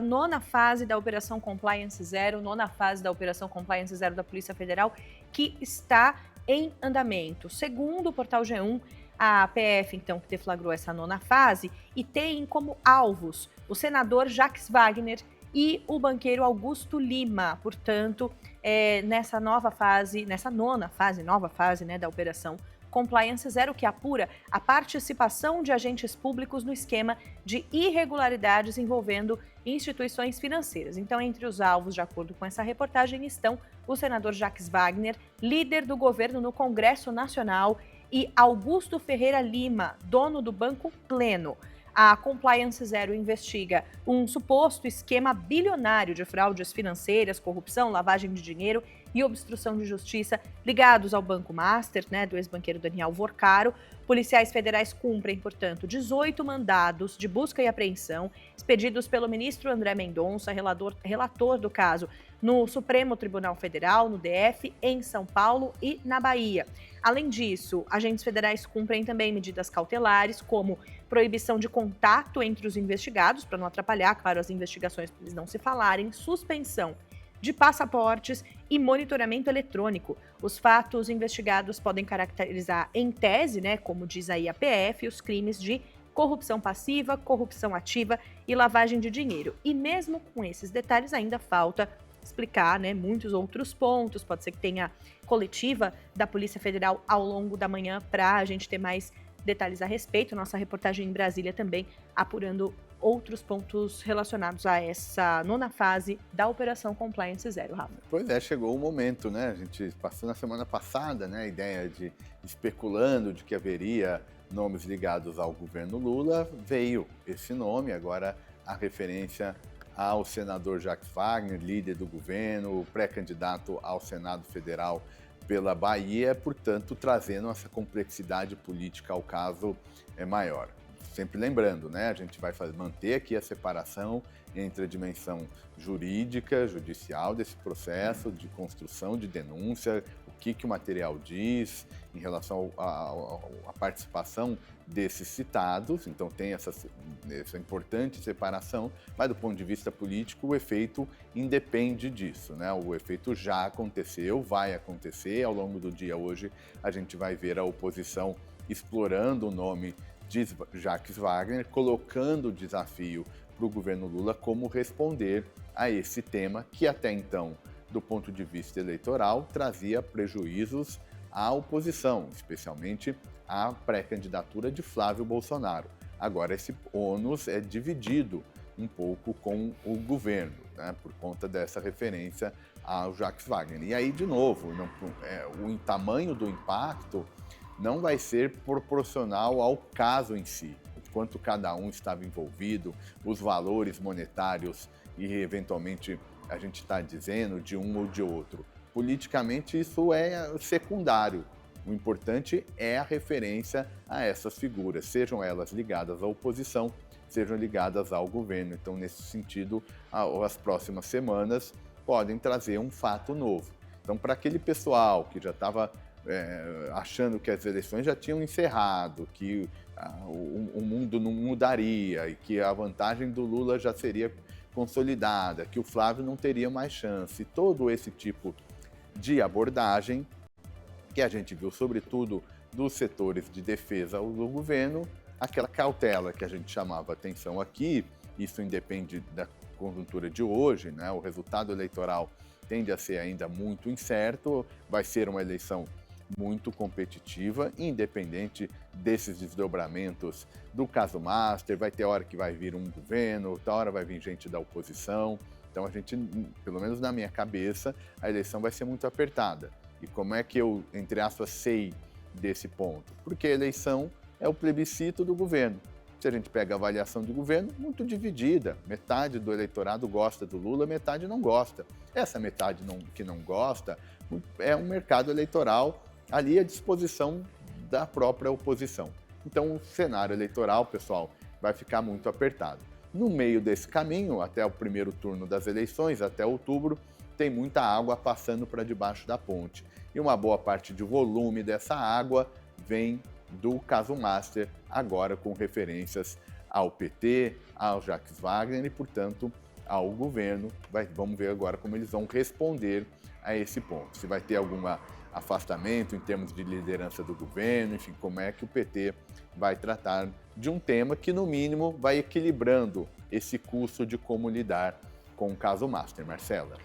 nona fase da Operação Compliance Zero, nona fase da Operação Compliance Zero da Polícia Federal, que está em andamento. Segundo o portal G1, a PF, então, que deflagrou essa nona fase e tem como alvos o senador Jacques Wagner e o banqueiro Augusto Lima. Portanto, nessa nova fase, nessa nona fase, nova fase, né, da Operação Compliance Zero, que apura a participação de agentes públicos no esquema de irregularidades envolvendo instituições financeiras. Então, entre os alvos, de acordo com essa reportagem, estão o senador Jacques Wagner, líder do governo no Congresso Nacional, e Augusto Ferreira Lima, dono do Banco Pleno. A Compliance Zero investiga um suposto esquema bilionário de fraudes financeiras, corrupção, lavagem de dinheiro e obstrução de justiça ligados ao Banco Master, né, do ex-banqueiro Daniel Vorcaro. Policiais federais cumprem, portanto, 18 mandados de busca e apreensão expedidos pelo ministro André Mendonça, relator do caso no Supremo Tribunal Federal, no DF, em São Paulo e na Bahia. Além disso, agentes federais cumprem também medidas cautelares, como proibição de contato entre os investigados, para não atrapalhar, claro, as investigações, para eles não se falarem, suspensão de passaportes e monitoramento eletrônico. Os fatos investigados podem caracterizar, em tese, né, como diz aí a PF, os crimes de corrupção passiva, corrupção ativa e lavagem de dinheiro. E mesmo com esses detalhes, ainda falta explicar, né, muitos outros pontos. Pode ser que tenha coletiva da Polícia Federal ao longo da manhã para a gente ter mais detalhes a respeito. Nossa reportagem em Brasília também apurando outros pontos relacionados a essa nona fase da Operação Compliance Zero, Rafa. Pois é, chegou o momento, né? A gente passou na semana passada, né, a ideia de especulando de que haveria nomes ligados ao governo Lula. Veio esse nome, agora a referência ao senador Jacques Wagner, líder do governo, pré-candidato ao Senado Federal pela Bahia, portanto, trazendo essa complexidade política ao caso maior. Sempre lembrando, né, a gente vai manter aqui a separação entre a dimensão jurídica, judicial desse processo de construção de denúncia, o que o material diz em relação à participação desses citados, então tem essa importante separação, mas do ponto de vista político o efeito independe disso, né? O efeito já aconteceu, vai acontecer, ao longo do dia hoje a gente vai ver a oposição explorando o nome de Jacques Wagner, colocando o desafio para o governo Lula como responder a esse tema que até então, do ponto de vista eleitoral, trazia prejuízos à oposição, especialmente à pré-candidatura de Flávio Bolsonaro. Agora esse ônus é dividido um pouco com o governo, né, por conta dessa referência ao Jacques Wagner. E aí, de novo, o tamanho do impacto não vai ser proporcional ao caso em si, o quanto cada um estava envolvido, os valores monetários e, eventualmente, a gente está dizendo de um ou de outro. Politicamente, isso é secundário. O importante é a referência a essas figuras, sejam elas ligadas à oposição, sejam ligadas ao governo. Então, nesse sentido, as próximas semanas podem trazer um fato novo. Então, para aquele pessoal que já estava achando que as eleições já tinham encerrado, que o mundo não mudaria e que a vantagem do Lula já seria consolidada, que o Flávio não teria mais chance. Todo esse tipo de abordagem que a gente viu, sobretudo dos setores de defesa do governo, aquela cautela que a gente chamava atenção aqui, isso independe da conjuntura de hoje, né? O resultado eleitoral tende a ser ainda muito incerto, vai ser uma eleição muito competitiva, independente desses desdobramentos do caso Master. Vai ter hora que vai vir um governo, outra hora vai vir gente da oposição. Então a gente, pelo menos na minha cabeça, a eleição vai ser muito apertada. E como é que eu, entre aspas, sei desse ponto? Porque a eleição é o plebiscito do governo. Se a gente pega a avaliação de governo, muito dividida. Metade do eleitorado gosta do Lula, metade não gosta. Essa metade que não gosta é um mercado eleitoral ali à disposição da própria oposição. Então, o cenário eleitoral, pessoal, vai ficar muito apertado. No meio desse caminho, até o primeiro turno das eleições, até outubro, tem muita água passando para debaixo da ponte. E uma boa parte do volume dessa água vem do caso Master, agora com referências ao PT, ao Jacques Wagner e, portanto, ao governo. Vamos ver agora como eles vão responder a esse ponto. Se vai ter algum afastamento em termos de liderança do governo, enfim, como é que o PT vai tratar de um tema que, no mínimo, vai equilibrando esse custo de como lidar com o caso Master, Marcela.